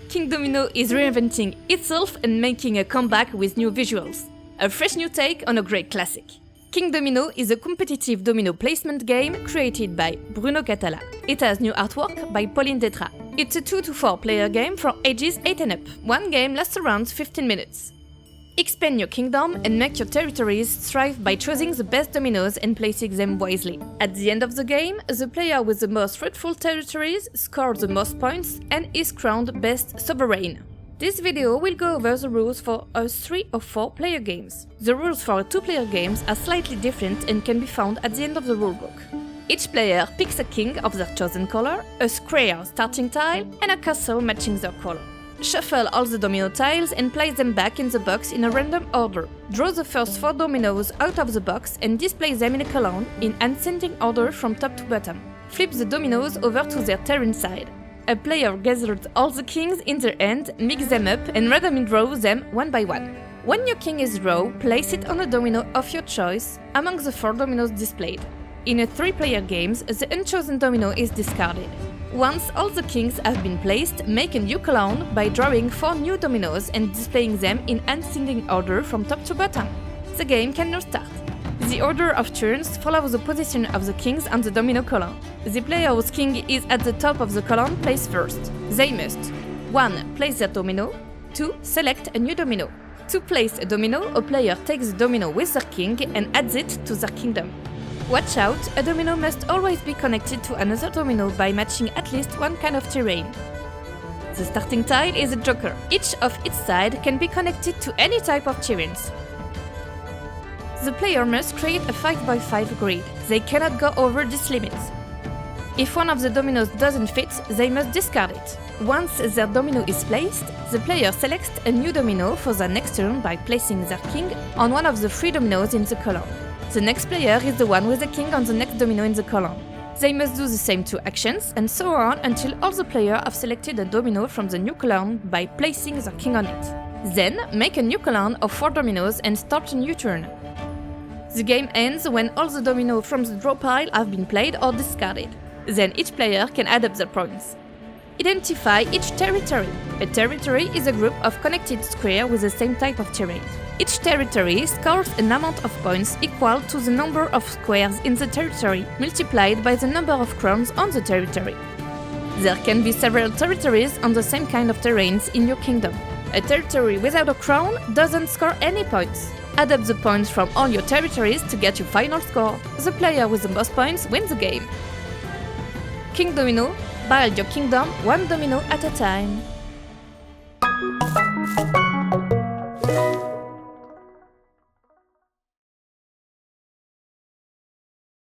Kingdomino is reinventing itself and making a comeback with new visuals. A fresh new take on a great classic. Kingdomino is a competitive domino placement game created by Bruno Cathala. It has new artwork by Pauline Detraz. It's a 2 to 4 player game for ages 8 and up. One game lasts around 15 minutes. Expand your kingdom and make your territories thrive by choosing the best dominoes and placing them wisely. At the end of the game, the player with the most fruitful territories scores the most points and is crowned best sovereign. This video will go over the rules for a 3 or 4 player games. The rules for a 2-player games are slightly different and can be found at the end of the rulebook. Each player picks a king of their chosen color, a square starting tile, and a castle matching their color. Shuffle all the domino tiles and place them back in the box in a random order. Draw the first 4 dominoes out of the box and display them in a column in ascending order from top to bottom. Flip the dominoes over to their terrain side. A player gathers all the kings in their hand, mix them up and randomly draw them one by one. When your king is drawn, place it on a domino of your choice among the 4 dominoes displayed. In a 3-player game, the unchosen domino is discarded. Once all the kings have been placed, make a new column by drawing 4 new dominoes and displaying them in ascending order from top to bottom. The game can now start. The order of turns follows the position of the kings on the domino column. The player whose king is at the top of the column plays first. They must 1. Place their domino. 2. Select a new domino. To place a domino, a player takes the domino with their king and adds it to their kingdom. Watch out, a domino must always be connected to another domino by matching at least one kind of terrain. The starting tile is a joker. Each of its sides can be connected to any type of terrains. The player must create a 5x5 grid. They cannot go over this limit. If one of the dominoes doesn't fit, they must discard it. Once their domino is placed, the player selects a new domino for their next turn by placing their king on one of the 3 dominoes in the column. The next player is the one with the king on the next domino in the column. They must do the same 2 actions, and so on until all the players have selected a domino from the new column by placing their king on it. Then, make a new column of 4 dominoes and start a new turn. The game ends when all the dominoes from the draw pile have been played or discarded. Then each player can add up their points. Identify each territory. A territory is a group of connected squares with the same type of terrain. Each territory scores an amount of points equal to the number of squares in the territory multiplied by the number of crowns on the territory. There can be several territories on the same kind of terrains in your kingdom. A territory without a crown doesn't score any points. Add up the points from all your territories to get your final score. The player with the most points wins the game. Kingdomino, build your kingdom one domino at a time.